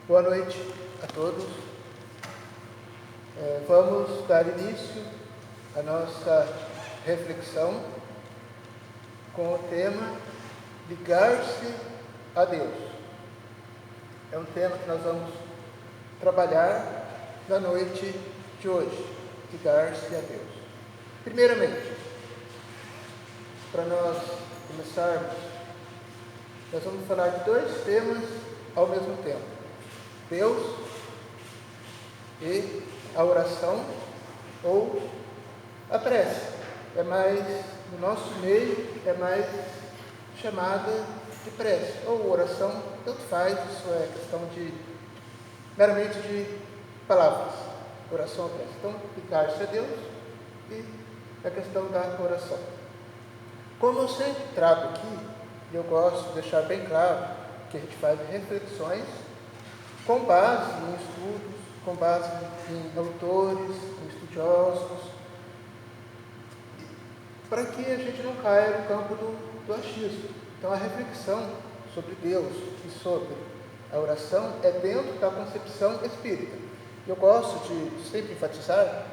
Boa noite a todos. Vamos dar início à nossa reflexão com o tema Ligar-se a Deus. É um tema que nós vamos trabalhar na noite de hoje, ligar-se a Deus. Primeiramente, para nós começarmos, nós vamos falar de dois temas ao mesmo tempo: Deus e a oração ou a prece. É mais, no nosso meio, é mais chamada de prece ou oração, tanto faz, isso é questão meramente de palavras, oração ou prece. Então, ligar-se a Deus e a questão da oração. Como eu sempre trago aqui, eu gosto de deixar bem claro que a gente faz reflexões com base em estudos, com base em autores, em estudiosos, para que a gente não caia no campo do achismo. Então, a reflexão sobre Deus e sobre a oração é dentro da concepção espírita. Eu gosto de sempre enfatizar,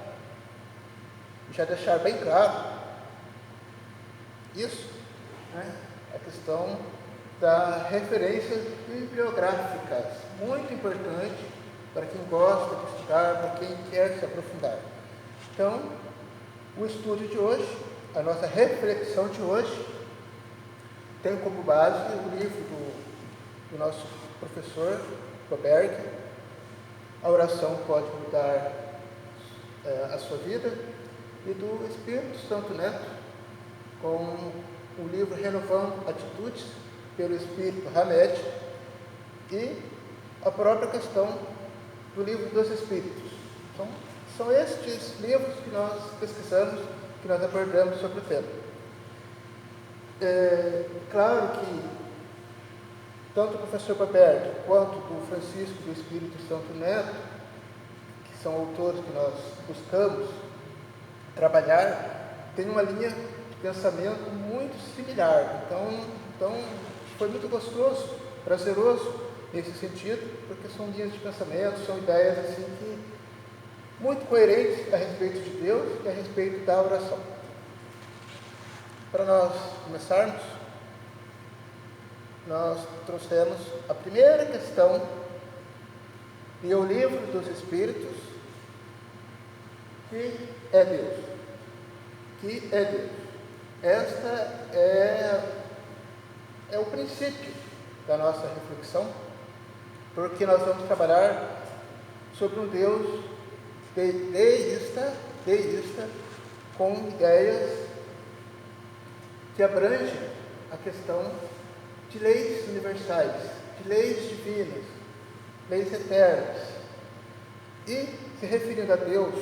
já deixar bem claro isso, né? A questão das referências bibliográficas, muito importante para quem gosta de estudar, para quem quer se aprofundar. Então, o estudo de hoje, a nossa reflexão de hoje, tem como base o livro do nosso professor Koberg, A Oração Pode Mudar a Sua Vida, e do Espírito Santo Neto, com o livro Renovando Atitudes, pelo Espírito Hamed, e a própria questão do livro dos Espíritos. Então, são estes livros que nós pesquisamos, que nós abordamos sobre o tema. Claro que tanto o professor Koberg quanto o Francisco do Espírito Santo Neto, que são autores que nós buscamos trabalhar, têm uma linha de pensamento muito similar. Então foi muito gostoso, prazeroso nesse sentido, porque são linhas de pensamento, são ideias assim que muito coerentes a respeito de Deus e a respeito da oração. Para nós começarmos, nós trouxemos a primeira questão e o livro dos Espíritos, que é Deus. Que é Deus. Esta é o princípio da nossa reflexão, porque nós vamos trabalhar sobre um Deus deísta, com ideias que abrangem a questão de leis universais, de leis divinas, leis eternas. E, se referindo a Deus,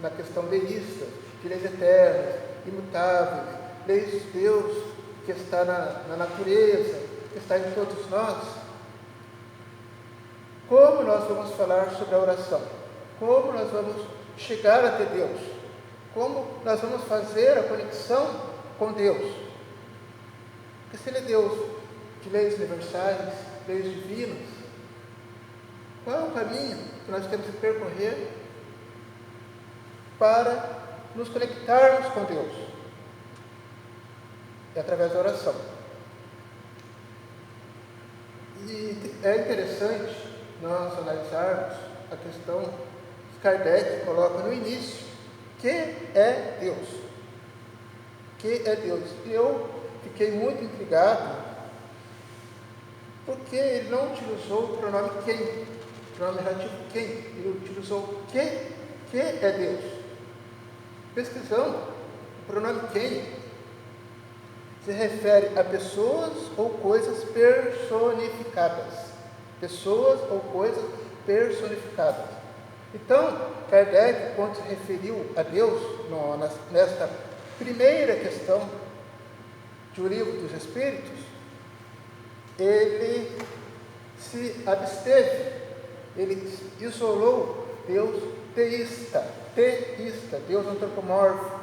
na questão deísta, de leis eternas, imutáveis, leis de Deus que está na natureza, que está em todos nós, como nós vamos falar sobre a oração? Como nós vamos chegar até Deus? Como nós vamos fazer a conexão com Deus? Porque se Ele é Deus de leis universais, leis divinas, qual é o caminho que nós temos que percorrer para nos conectarmos com Deus? É através da oração. E é interessante nós analisarmos a questão que Kardec coloca no início: que é Deus? Que é Deus? E eu fiquei muito intrigado, porque ele não utilizou o pronome quem, o pronome relativo quem, ele utilizou que é Deus. Pesquisando, o pronome quem se refere a pessoas ou coisas personificadas. Pessoas ou coisas personificadas. Então, Kardec, quando se referiu a Deus, nesta primeira questão do livro dos Espíritos, ele se absteve, ele isolou Deus teísta, Deus antropomórfico,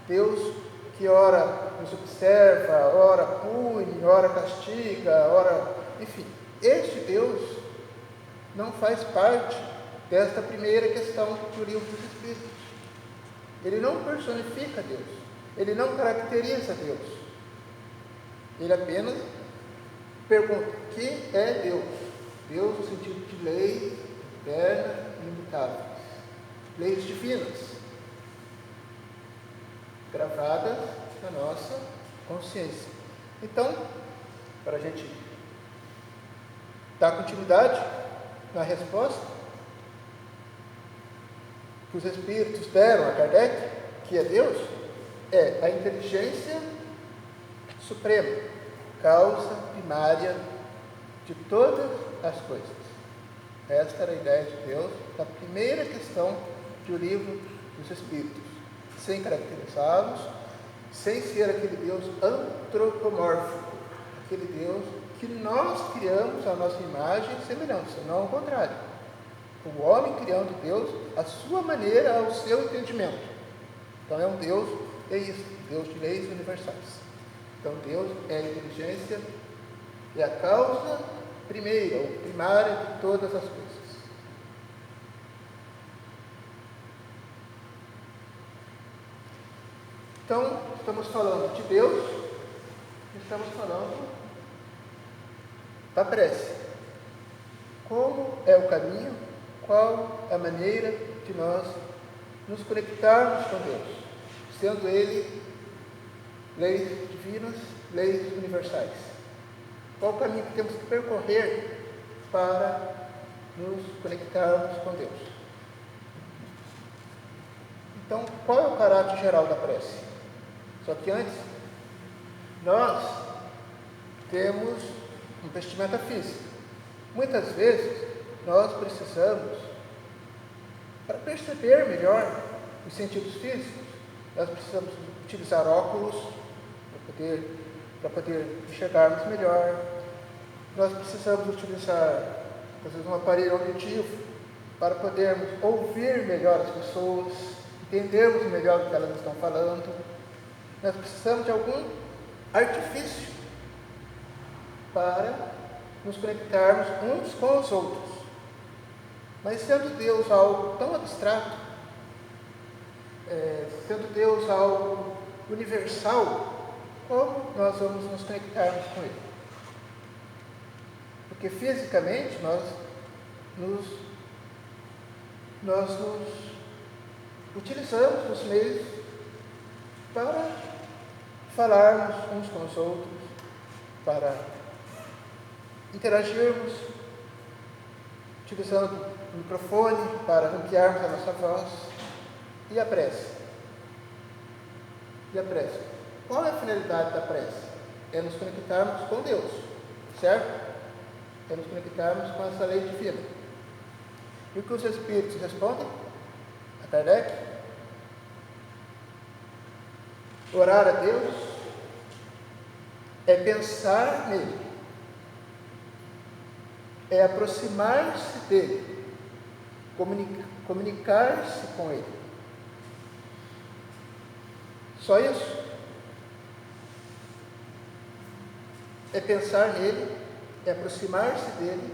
Deus que ora nos observa, ora pune, ora castiga, ora... Enfim, este Deus não faz parte desta primeira questão do livro dos Espíritos. Ele não personifica Deus, ele não caracteriza Deus. Ele apenas pergunta: o que é Deus? Deus no sentido de lei eterna e imutável, leis divinas, gravadas na nossa consciência. Então, para a gente dar continuidade na resposta que os Espíritos deram a Kardec, que é Deus, é a inteligência suprema, causa primária de todas as coisas. Esta era a ideia de Deus na primeira questão do livro dos Espíritos, sem caracterizá-los, sem ser aquele Deus antropomórfico, aquele Deus que nós criamos a nossa imagem e semelhança, não ao contrário. O homem criando Deus à sua maneira, ao seu entendimento. Então é um Deus deísta, Deus de leis universais. Então Deus é a inteligência, é a causa primeira ou primária de todas as coisas. Então, estamos falando de Deus, estamos falando da prece. Como é o caminho, qual a maneira de nós nos conectarmos com Deus, sendo Ele leis divinas, leis universais. Qual o caminho que temos que percorrer para nos conectarmos com Deus? Então, qual é o caráter geral da prece? Só que antes, nós temos um vestimenta física. Muitas vezes, nós precisamos, para perceber melhor os sentidos físicos, nós precisamos utilizar óculos para poder enxergarmos melhor. Nós precisamos utilizar, às vezes, um aparelho auditivo para podermos ouvir melhor as pessoas, entendermos melhor o que elas estão falando. Nós precisamos de algum artifício para nos conectarmos uns com os outros. Mas sendo Deus algo tão abstrato, sendo Deus algo universal, como nós vamos nos conectarmos com Ele? Porque fisicamente nós nos utilizamos os meios para falarmos uns com os outros, para interagirmos, utilizando o microfone para ampliarmos a nossa voz. E a prece? E a prece? Qual é a finalidade da prece? É nos conectarmos com Deus, certo? É nos conectarmos com essa lei divina. E o que os Espíritos respondem a Kardec? Orar a Deus é pensar nele, é aproximar-se dele, comunicar-se com ele. Só isso. É pensar nele, é aproximar-se dele,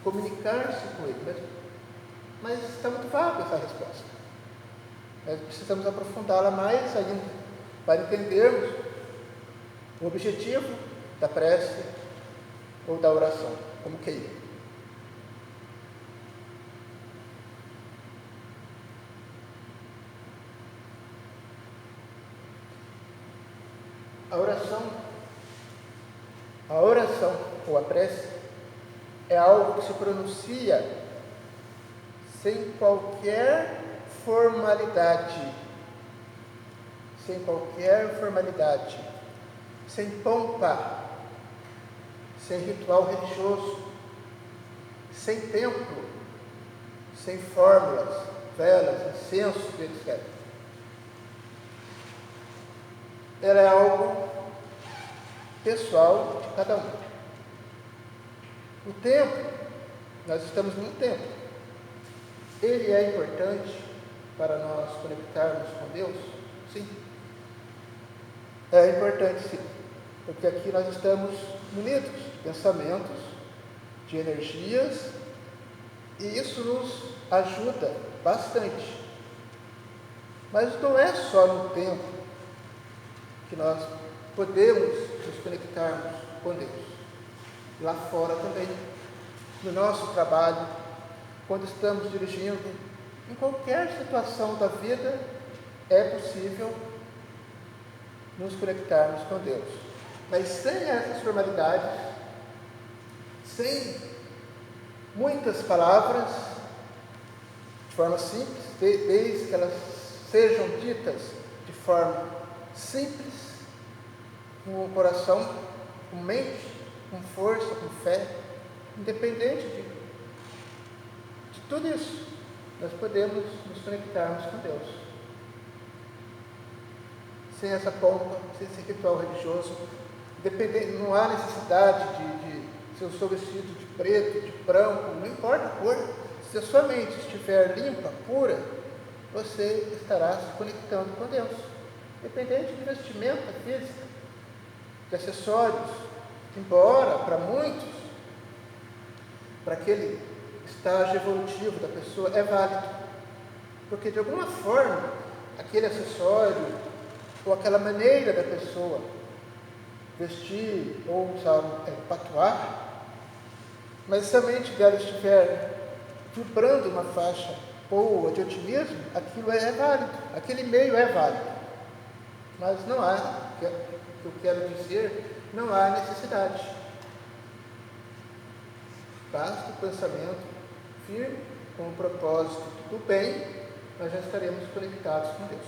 comunicar-se com ele. Mas está muito vaga essa resposta. Nós precisamos aprofundá-la mais ainda, para entendermos o objetivo da prece ou da oração, como que é. A oração ou a prece é algo que se pronuncia sem qualquer formalidade, sem pompa, sem ritual religioso, sem templo, sem fórmulas, velas, incenso, etc. Ela é algo pessoal de cada um. O templo, nós estamos num templo. Ele é importante para nós conectarmos com Deus? Sim. É importante, sim. Porque aqui nós estamos unidos, pensamentos de energias, e isso nos ajuda bastante. Mas não é só no tempo que nós podemos nos conectarmos com Deus. Lá fora também, no nosso trabalho, quando estamos dirigindo, em qualquer situação da vida, é possível nos conectarmos com Deus. Mas sem essas formalidades, sem muitas palavras, de forma simples, desde que elas sejam ditas de forma simples, com o coração, com mente, com força, com fé, independente de tudo isso, nós podemos nos conectarmos com Deus. Sem essa pompa, sem esse ritual religioso, não há necessidade se eu sou vestido de preto, de branco, não importa a cor. Se a sua mente estiver limpa, pura, você estará se conectando com Deus. Independente de vestimenta física, de acessórios, embora para muitos, para aquele estágio evolutivo da pessoa, é válido. Porque de alguma forma, aquele acessório, ou aquela maneira da pessoa vestir ou usar patuar, mas se a mente dela estiver vibrando uma faixa boa de otimismo, aquilo é válido, aquele meio é válido. Mas não há, o que eu quero dizer, não há necessidade. Basta o pensamento firme, com o propósito do bem, nós já estaremos conectados com Deus.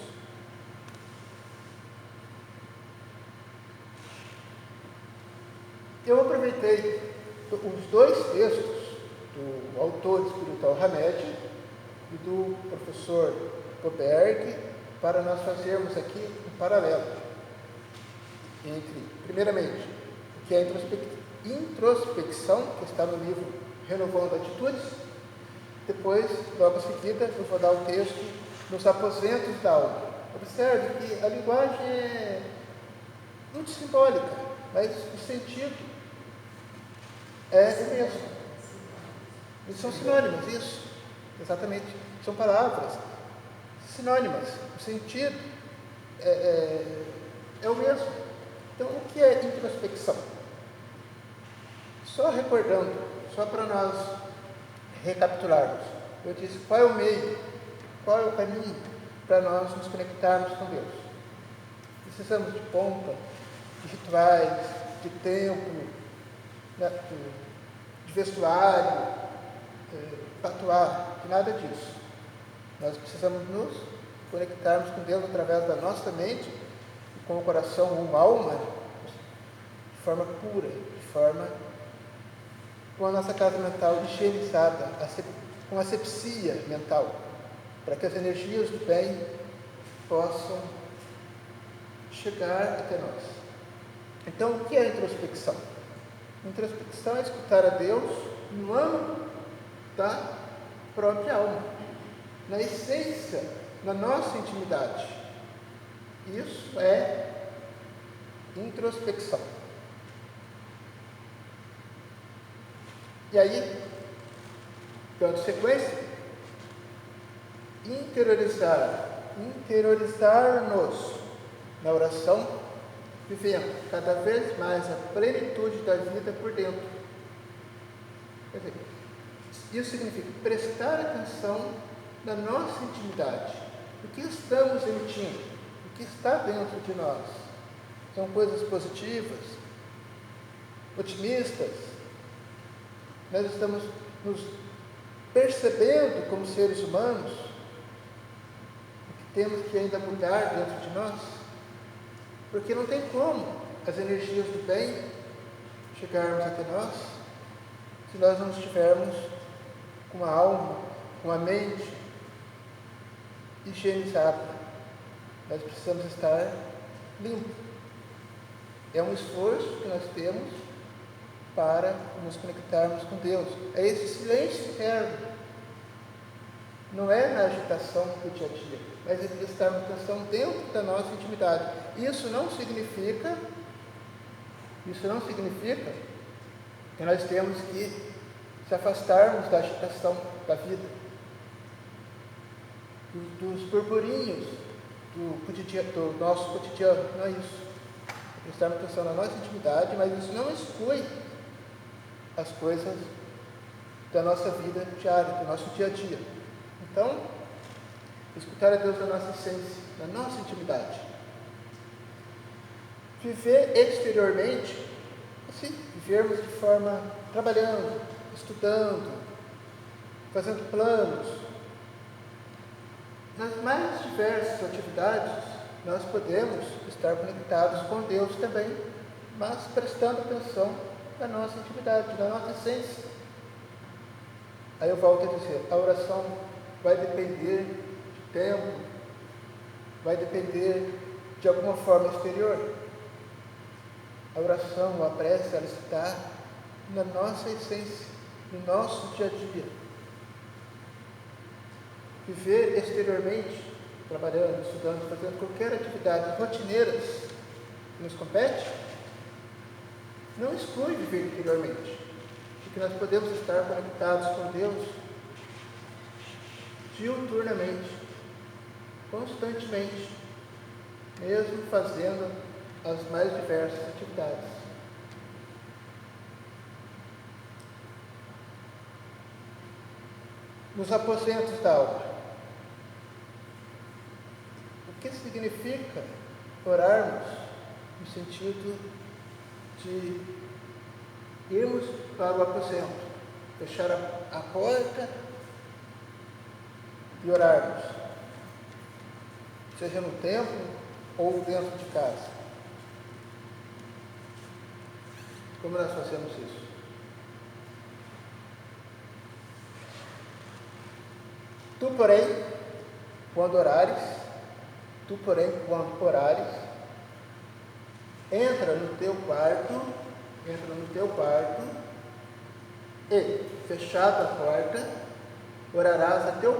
Eu aproveitei os dois textos do autor espiritual Hamed e do professor Boberg para nós fazermos aqui um paralelo entre, primeiramente, o que é a introspecção, que está no livro Renovando Atitudes. Depois, logo em seguida, eu vou dar o texto Nos Aposentos da Alma. Observe que a linguagem é muito simbólica, mas o sentido é o mesmo. Eles são sinônimos, isso, exatamente. São palavras sinônimas. O sentido é o mesmo. Então, o que é introspecção? Só recordando, só para nós recapitularmos, eu disse qual é o meio, qual é o caminho para nós nos conectarmos com Deus. Precisamos de pompa, de rituais, de templo, de vestuário, patuar, de nada disso. Nós precisamos nos conectarmos com Deus através da nossa mente, com o coração ou alma, de forma pura, de forma com a nossa casa mental higienizada, com asepsia mental, para que as energias do bem possam chegar até nós. Então, o que é a introspecção? Introspecção é escutar a Deus no âmbito da própria alma, na essência, na nossa intimidade. Isso é introspecção. E aí, dando sequência, interiorizar-nos na oração, vivendo cada vez mais a plenitude da vida por dentro. Quer dizer, isso significa prestar atenção na nossa intimidade, o que estamos emitindo, o que está dentro de nós. São coisas positivas, otimistas. Nós estamos nos percebendo como seres humanos o que temos que ainda mudar dentro de nós, porque não tem como as energias do bem chegarmos até nós se nós não estivermos com a alma, com a mente higienizada. Nós precisamos estar limpos. É um esforço que nós temos para nos conectarmos com Deus. É esse silêncio interno. Não é na agitação do dia a dia, mas é prestar atenção dentro da nossa intimidade. Isso não significa que nós temos que se afastarmos da agitação da vida, dos burburinhos do nosso cotidiano. Não é isso. É prestarmos atenção na nossa intimidade, mas isso não exclui as coisas da nossa vida diária, do nosso dia a dia. Então, escutar a Deus na nossa essência, na nossa intimidade. Viver exteriormente, assim, vivermos de forma trabalhando, estudando, fazendo planos. Nas mais diversas atividades, nós podemos estar conectados com Deus também, mas prestando atenção na nossa intimidade, na nossa essência. Aí eu volto a dizer, a oração vai depender de tempo, vai depender de alguma forma exterior. A oração, a prece, ela está na nossa essência, no nosso dia a dia. Viver exteriormente, trabalhando, estudando, fazendo qualquer atividade rotineiras que nos compete, não exclui viver interiormente, porque nós podemos estar conectados com Deus diuturnamente, constantemente, mesmo fazendo as mais diversas atividades. Nos aposentos da alma. O que significa orarmos no sentido de irmos para o aposento, fechar a porta e orarmos, seja no templo ou dentro de casa? Como nós fazemos isso? Tu, porém, quando orares, entra no teu quarto e, fechada a porta, orarás a teu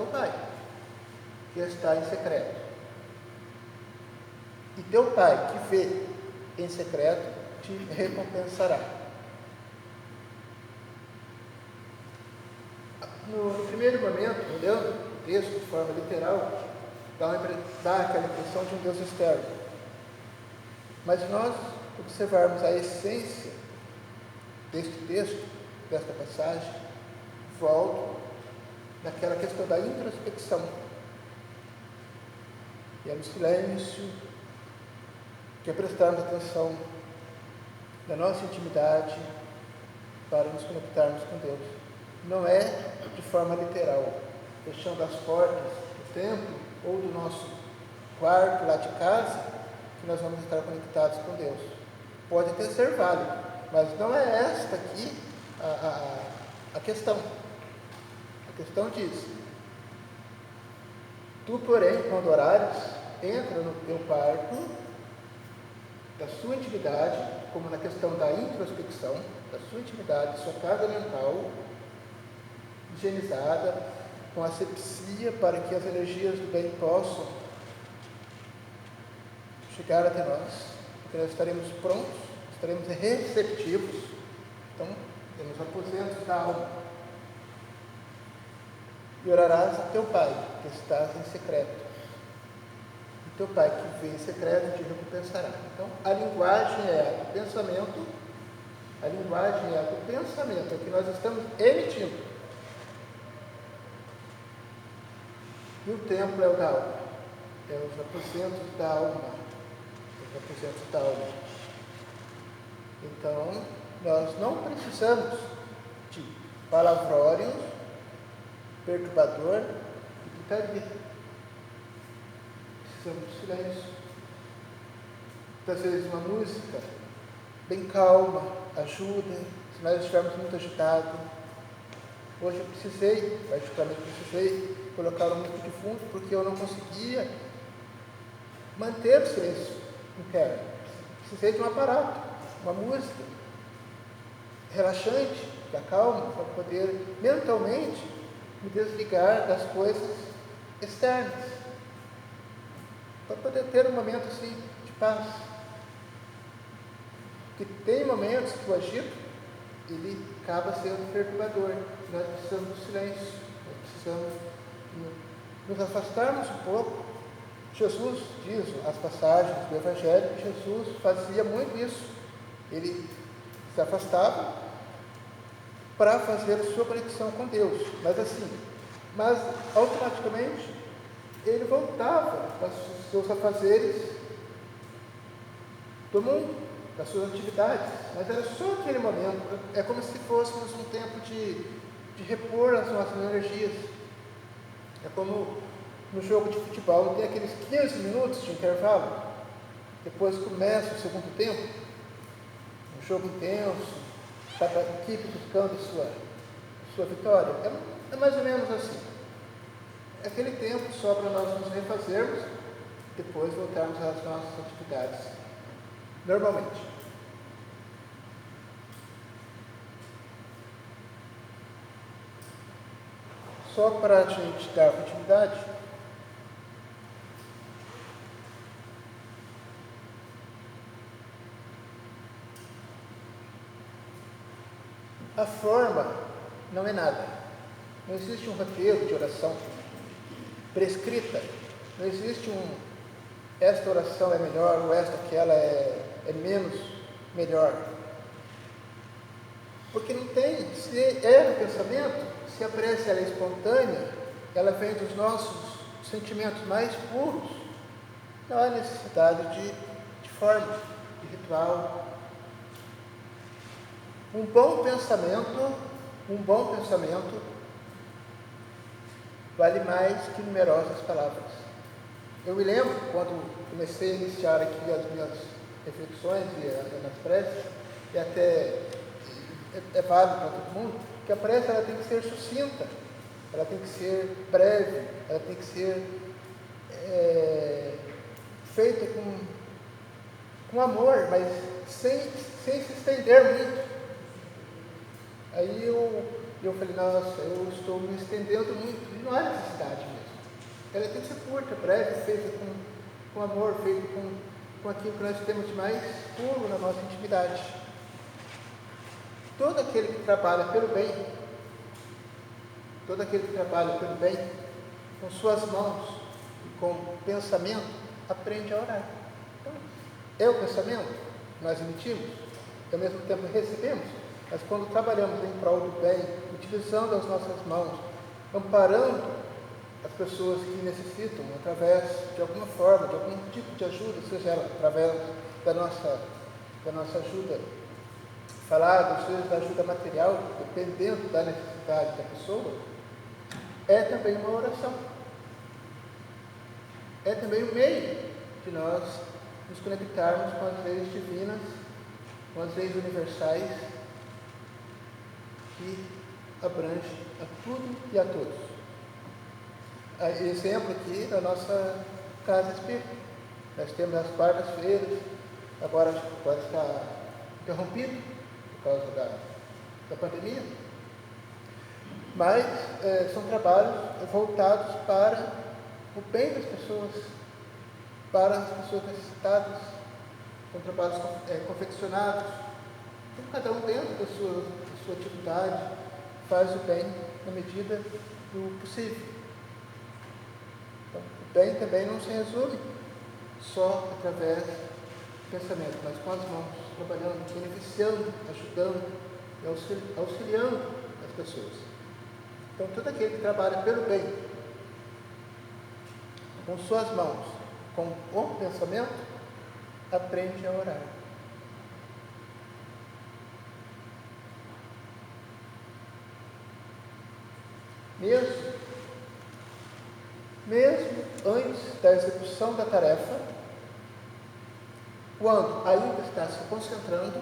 Pai, que está em secreto. E teu Pai, que vê em secreto, te recompensará. No primeiro momento, olhando o texto de forma literal, dá aquela impressão de um Deus externo. Mas se nós observarmos a essência deste texto, desta passagem, volto naquela questão da introspecção. E é no silêncio que é prestarmos atenção na nossa intimidade para nos conectarmos com Deus. Não é de forma literal, fechando as portas do templo ou do nosso quarto lá de casa, que nós vamos estar conectados com Deus. Pode até ser válido, mas não é esta aqui a questão. A questão diz: tu, porém, quando orares, entra no teu quarto, da sua intimidade, como na questão da introspecção, da sua intimidade, sua casa mental, higienizada, com asepsia, para que as energias do bem possam chegar até nós, porque nós estaremos prontos, estaremos receptivos. Então, temos aposentos da alma. E orarás a teu Pai, que estás em secreto. E teu Pai, que vê em secreto, te recompensará. Então, a linguagem é a do pensamento, é o que nós estamos emitindo. E o templo é o da alma, é os aposentos da alma. Então, nós não precisamos de palavrórios perturbador e gritaria. Precisamos de silêncio. Muitas vezes uma música bem calma ajuda, se nós estivermos muito agitados. Hoje eu particularmente precisei colocar um música de fundo, porque eu não conseguia manter o silêncio interno. Precisei de um aparato, uma música relaxante, que acalma, para poder mentalmente me desligar das coisas externas, para poder ter um momento assim de paz. Porque tem momentos que o agito ele acaba sendo perturbador. Nós precisamos do silêncio, nós precisamos nos afastarmos um pouco. Jesus diz, as passagens do Evangelho, que Jesus fazia muito isso. Ele se afastava para fazer a sua conexão com Deus, mas automaticamente ele voltava para os seus afazeres do mundo, das suas atividades, mas era só aquele momento. É como se fôssemos um tempo de repor as nossas energias. É como no jogo de futebol, não tem aqueles 15 minutos de intervalo, depois começa o segundo tempo, um jogo intenso, cada equipe buscando sua vitória. É mais ou menos assim. É aquele tempo só para nós nos refazermos, depois voltarmos às nossas atividades normalmente. Só para a gente dar continuidade, a forma não é nada. Não existe um roteiro de oração prescrita. Não existe esta oração é melhor ou aquela é menos melhor. Porque não tem, se é no pensamento, se a prece ela é espontânea, ela vem dos nossos sentimentos mais puros, não há necessidade de forma, de ritual. Um bom pensamento vale mais que numerosas palavras. Eu me lembro, quando comecei a iniciar aqui as minhas reflexões e nas preces, e até é válido para todo mundo, que a prece ela tem que ser sucinta, ela tem que ser breve, ela tem que ser feita com amor, mas sem se estender muito. Aí eu falei, nossa, eu estou me estendendo muito, e não há necessidade mesmo. Ela tem que ser curta, breve, feita com amor, feita com aquilo que nós temos de mais puro na nossa intimidade. Todo aquele que trabalha pelo bem, com suas mãos e com pensamento, aprende a orar. Então, é o pensamento que nós emitimos, e ao mesmo tempo recebemos, mas quando trabalhamos em prol do bem, utilizando as nossas mãos, amparando as pessoas que necessitam, através de alguma forma, de algum tipo de ajuda, seja ela através da nossa ajuda falada, seja da ajuda material, dependendo da necessidade da pessoa, é também uma oração. É também um meio de nós nos conectarmos com as leis divinas, com as leis universais, que abrange a tudo e a todos. Exemplo aqui da nossa casa espírita. Nós temos as quartas-feiras, agora está interrompido por causa da pandemia, mas são trabalhos voltados para o bem das pessoas, para as pessoas necessitadas. São trabalhos confeccionados, então, cada um dentro da sua atividade faz o bem na medida do possível. Então, o bem também não se resume só através do pensamento, mas com as mãos, trabalhando, beneficiando, ajudando e auxiliando as pessoas. Então, todo aquele que trabalha pelo bem, com suas mãos, com o pensamento, aprende a orar. Mesmo antes da execução da tarefa, quando ainda está se concentrando,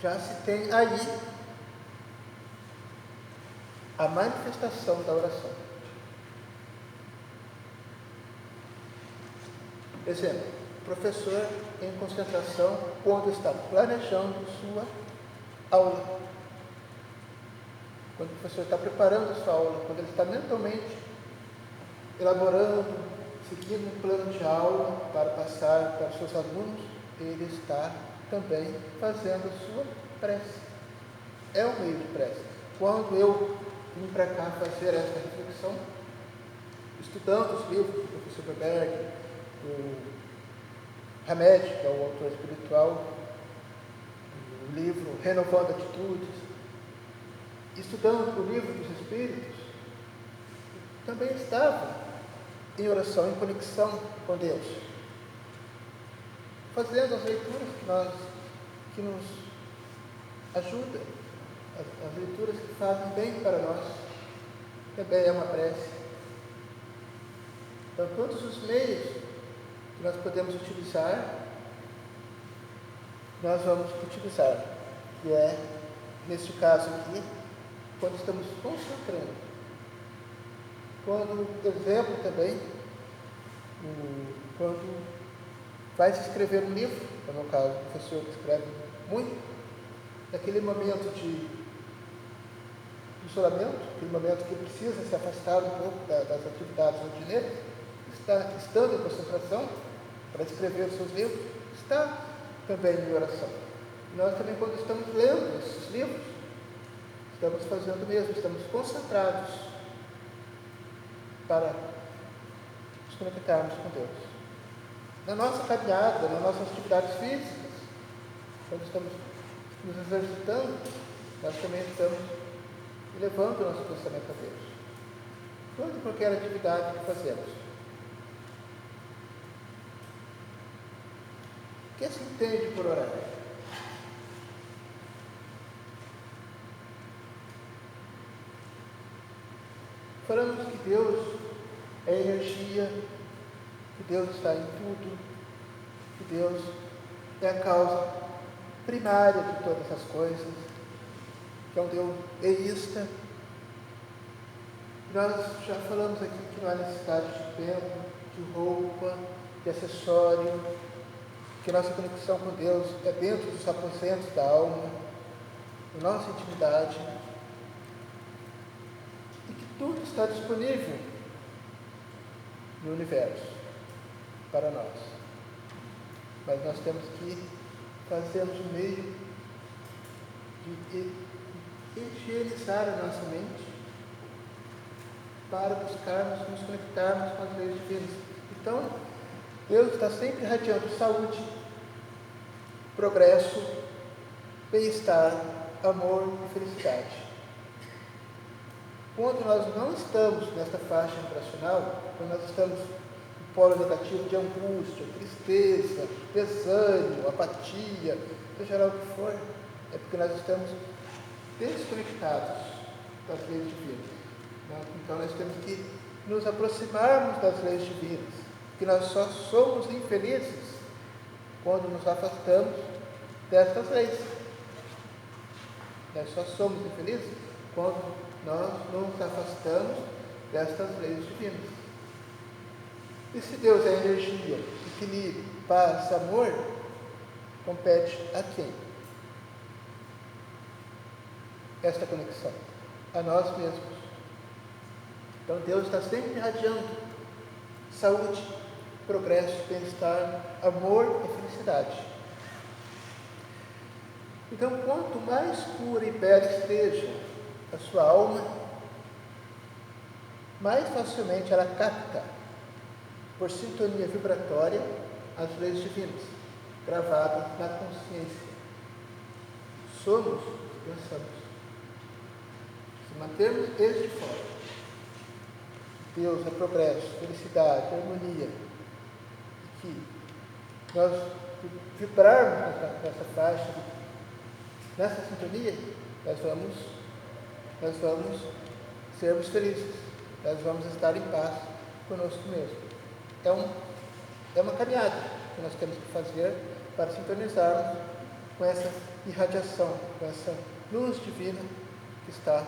já se tem aí a manifestação da oração. Exemplo, professor em concentração quando está planejando sua aula. Quando o professor está preparando a sua aula, quando ele está mentalmente elaborando, seguindo um plano de aula para passar para os seus alunos, ele está também fazendo a sua prece. é um meio de prece. Quando eu vim para cá fazer essa reflexão, estudando os livros do professor Berberg, do Hamed, que é o autor espiritual, o livro Renovando Atitudes, estudando o livro dos Espíritos, também estava em oração, em conexão com Deus, fazendo as leituras que nos ajudam, as leituras que fazem bem para nós, também é uma prece. Então, todos os meios que nós podemos utilizar, nós vamos utilizar, que é, neste caso aqui, quando estamos concentrando. Quando, exemplo também, quando vai se escrever um livro, no meu caso, o professor que escreve muito, naquele momento de isolamento, aquele momento que precisa se afastar um pouco das atividades rotineiras, estando em concentração para escrever os seus livros, está também em oração. E nós também, quando estamos lendo esses livros, estamos fazendo o mesmo, estamos concentrados para nos conectarmos com Deus. Na nossa caminhada, nas nossas atividades físicas, quando estamos nos exercitando, nós também estamos elevando o nosso pensamento a Deus. Toda e qualquer atividade que fazemos. O que se entende por orar? Falamos que Deus é energia, que Deus está em tudo, que Deus é a causa primária de todas as coisas, que é um Deus eísta. Nós já falamos aqui que não há necessidade de templo, de roupa, de acessório, que nossa conexão com Deus é dentro dos aposentos da alma, da nossa intimidade, e que tudo está disponível no universo para nós. Mas nós temos que fazermos um meio de higienizar a nossa mente para buscarmos nos conectarmos com as leis divinas. Então, Deus está sempre irradiando saúde, progresso, bem-estar, amor e felicidade. Quando nós não estamos nesta faixa vibracional, quando nós estamos no polo negativo de angústia, tristeza, desânimo, apatia, seja lá o que for, é porque nós estamos desconectados das leis divinas. Então nós temos que nos aproximarmos das leis divinas, porque nós só somos infelizes quando nos afastamos destas leis. Nós só somos infelizes quando nós nos afastamos destas leis divinas. E se Deus é energia, equilíbrio, paz, amor, compete a quem? Esta conexão, a nós mesmos. Então Deus está sempre irradiando saúde, progresso, bem-estar, amor e felicidade. Então, quanto mais pura e bela esteja a sua alma, mais facilmente ela capta, por sintonia vibratória, as leis divinas, gravadas na consciência. Somos, pensamos. Se mantermos desde fora, Deus é progresso, felicidade, harmonia, e que nós vibrarmos nessa faixa, nessa sintonia, nós vamos sermos felizes, nós vamos estar em paz conosco mesmo. É uma caminhada que nós temos que fazer para sintonizarmos com essa irradiação, com essa luz divina que está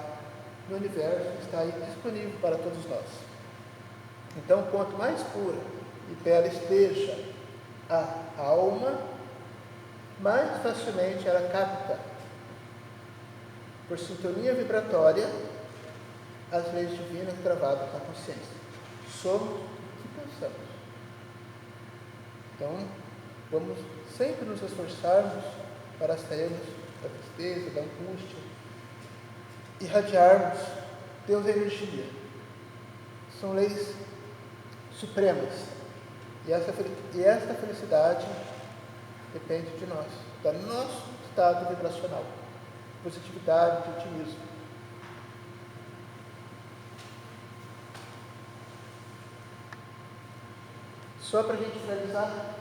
no universo, que está aí disponível para todos nós. Então, quanto mais pura e bela esteja a alma, mais facilmente ela capta, por sintonia vibratória, as leis divinas gravadas na consciência. Somos o que pensamos. Então, vamos sempre nos esforçarmos para sairmos da tristeza, da angústia, irradiarmos. Deus é energia. São leis supremas. E esta felicidade depende de nós, do nosso estado vibracional, positividade, de otimismo. Só para a gente finalizar,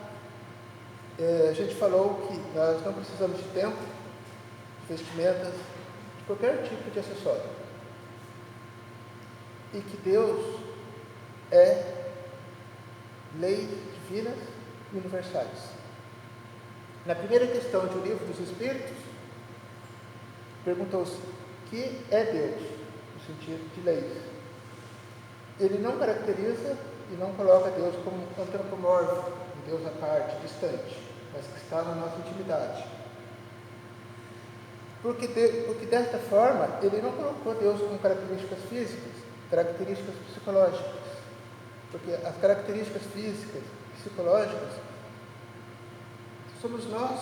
a gente falou que nós não precisamos de tempo, de vestimentas, de qualquer tipo de acessório. E que Deus é leis divinas e universais. Na primeira questão de O Livro dos Espíritos, perguntou-se: o que é Deus, no sentido de leis? Ele não caracteriza e não coloca Deus como um antropomórfico, um Deus à parte, distante, mas que está na nossa intimidade. Porque desta forma, ele não colocou Deus com características físicas, características psicológicas. Porque as características físicas, psicológicas, somos nós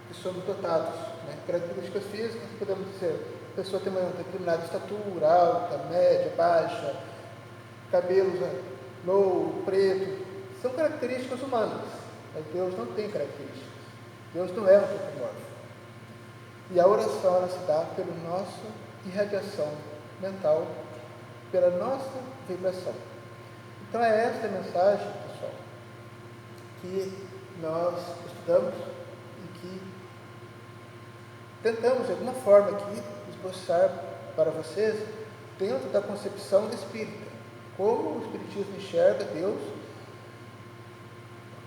que somos dotados. Né? Características físicas, podemos dizer, a pessoa tem uma determinada estatura, alta, média, baixa, cabelos louro, preto, são características humanas, mas Deus não tem características. Deus não é antropomórfico. E a oração, ela se dá pela nossa irradiação mental, pela nossa vibração. Então é esta a mensagem, pessoal, que nós estudamos e que tentamos, de alguma forma, aqui esboçar para vocês, dentro da concepção espírita, como o Espiritismo enxerga Deus,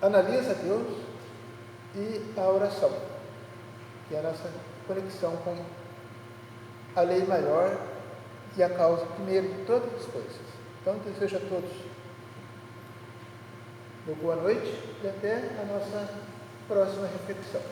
analisa Deus e a oração, que é a nossa conexão com a lei maior e a causa primeira de todas as coisas. Então, desejo a todos uma boa noite e até a nossa próxima reflexão.